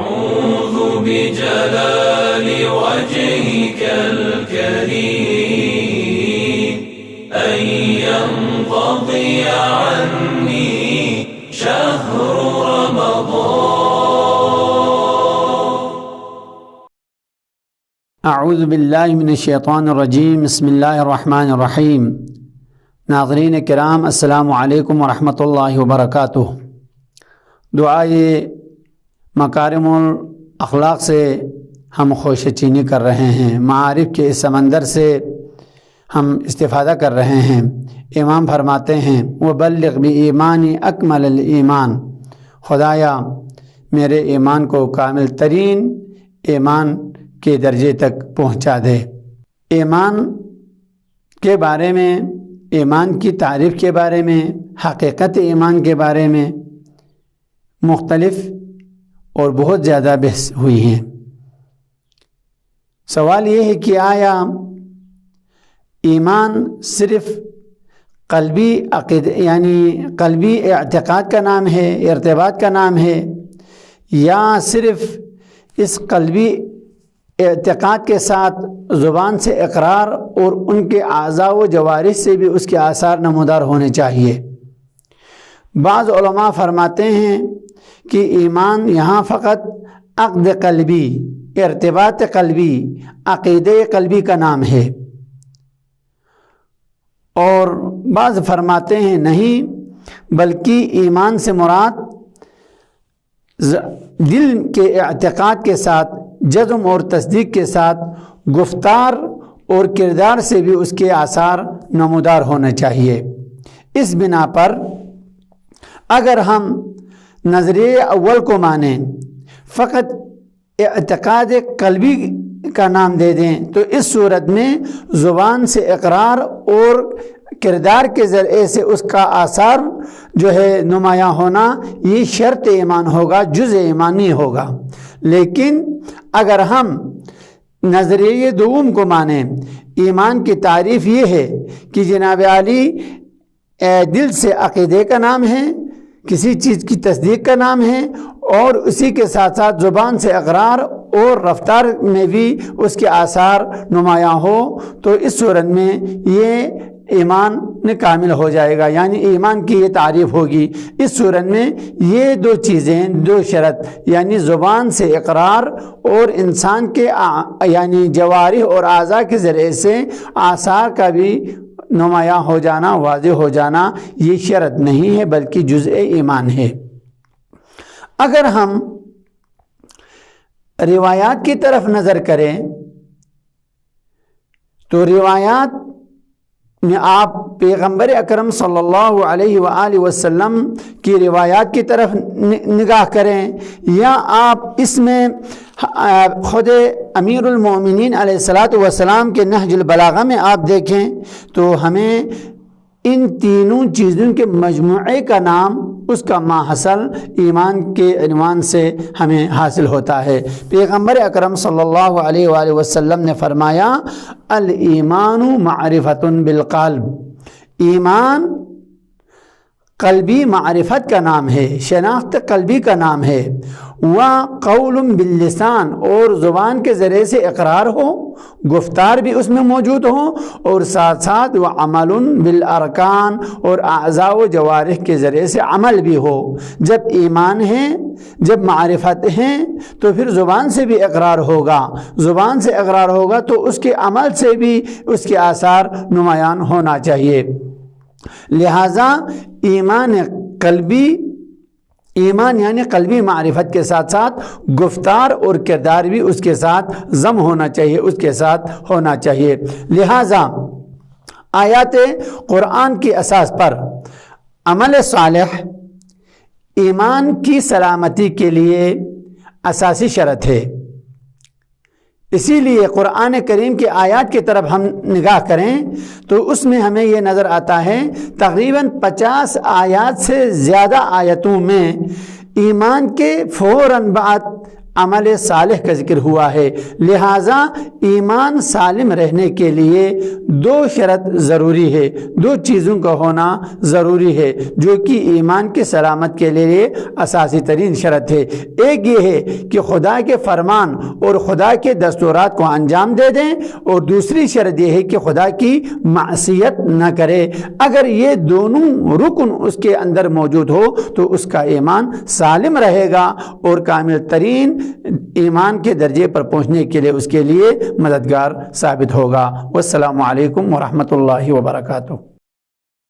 أعوذ بجلال وجهك الكريم أن ينقضي عني شهر رمضان. اعوذ باللہ من الشیطان الرجیم. بسم اللہ الرحمن الرحیم. ناظرین کرام، السلام علیکم ورحمۃ اللہ وبرکاتہ. دعائے مکارم الاخلاق سے ہم خوش چینی کر رہے ہیں، معارف کے اس سمندر سے ہم استفادہ کر رہے ہیں. امام فرماتے ہیں وبلغ بایمانی اکمل الایمان، خدایا میرے ایمان کو کامل ترین ایمان کے درجے تک پہنچا دے. ایمان کے بارے میں، ایمان کی تعریف کے بارے میں، حقیقت ایمان کے بارے میں مختلف اور بہت زیادہ بحث ہوئی ہیں. سوال یہ ہے کہ آیا ایمان صرف قلبی عقیدہ یعنی قلبی اعتقاد کا نام ہے، ارتباط کا نام ہے، یا صرف اس قلبی اعتقاد کے ساتھ زبان سے اقرار اور ان کے اعضاء و جوارح سے بھی اس کے آثار نمودار ہونے چاہیے؟ بعض علماء فرماتے ہیں کہ ایمان یہاں فقط عقد قلبی، ارتباط قلبی، عقیدہ قلبی کا نام ہے، اور بعض فرماتے ہیں نہیں، بلکہ ایمان سے مراد دل کے اعتقاد کے ساتھ، جزم اور تصدیق کے ساتھ گفتار اور کردار سے بھی اس کے آثار نمودار ہونا چاہیے. اس بنا پر اگر ہم نظریہ اول کو مانیں، فقط اعتقاد قلبی کا نام دے دیں، تو اس صورت میں زبان سے اقرار اور کردار کے ذریعے سے اس کا آثار جو ہے نمایاں ہونا، یہ شرط ایمان ہوگا، جز ایمان نہیں ہوگا. لیکن اگر ہم نظریہ دوم کو مانیں، ایمان کی تعریف یہ ہے کہ جناب عالی دل سے عقیدے کا نام ہے، کسی چیز کی تصدیق کا نام ہے، اور اسی کے ساتھ ساتھ زبان سے اقرار اور رفتار میں بھی اس کے آثار نمایاں ہو، تو اس صورت میں یہ ایمان کامل ہو جائے گا، یعنی ایمان کی یہ تعریف ہوگی. اس صورت میں یہ دو چیزیں، دو شرط، یعنی زبان سے اقرار اور انسان کے یعنی جوارح اور اعضاء کے ذریعے سے آثار کا بھی نمایاں ہو جانا، واضح ہو جانا، یہ شرط نہیں ہے بلکہ جزء ایمان ہے. اگر ہم روایات کی طرف نظر کریں تو روایات میں آپ پیغمبر اکرم صلی اللہ علیہ وآلہ وسلم کی روایات کی طرف نگاہ کریں، یا آپ اس میں خود امیر المومنین علیہ السلام کے نہج البلاغہ میں آپ دیکھیں تو ہمیں ان تینوں چیزوں کے مجموعے کا نام، اس کا ماحصل ایمان کے عنوان سے ہمیں حاصل ہوتا ہے. پیغمبر اکرم صلی اللہ علیہ وآلہ وسلم نے فرمایا الایمان معرفۃ بالقلب، ایمان قلبی معرفت کا نام ہے، شناخت قلبی کا نام ہے. وقول باللسان، اور زبان کے ذریعے سے اقرار ہو، گفتار بھی اس میں موجود ہو، اور ساتھ ساتھ وعمل بالارکان، اور اعضاء و جوارح کے ذریعے سے عمل بھی ہو. جب ایمان ہے، جب معرفت ہیں، تو پھر زبان سے بھی اقرار ہوگا، زبان سے اقرار ہوگا تو اس کے عمل سے بھی اس کے آثار نمایاں ہونا چاہیے. لہذا ایمان قلبی، ایمان یعنی قلبی معرفت کے ساتھ ساتھ گفتار اور کردار بھی اس کے ساتھ ضم ہونا چاہیے، اس کے ساتھ ہونا چاہیے. لہذا آیات قرآن کی اساس پر عمل صالح ایمان کی سلامتی کے لیے اساسی شرط ہے. اسی لیے قرآن کریم کی آیات کی طرف ہم نگاہ کریں تو اس میں ہمیں یہ نظر آتا ہے تقریباً 50 آیات سے زیادہ آیتوں میں ایمان کے فوراً بعد عمل صالح کا ذکر ہوا ہے۔ لہٰذا ایمان سالم رہنے کے لیے دو شرط ضروری ہے، دو چیزوں کا ہونا ضروری ہے جو کہ ایمان کی سلامت کے لیے اساسی ترین شرط ہے۔ ایک یہ ہے کہ خدا کے فرمان اور خدا کے دستورات کو انجام دے دیں، اور دوسری شرط یہ ہے کہ خدا کی معصیت نہ کرے۔ اگر یہ دونوں رکن اس کے اندر موجود ہو تو اس کا ایمان سالم رہے گا اور کامل ترین ایمان کے درجے پر پہنچنے کے لیے اس کے لیے مددگار ثابت ہوگا۔ والسلام علیکم ورحمۃ اللہ وبرکاتہ۔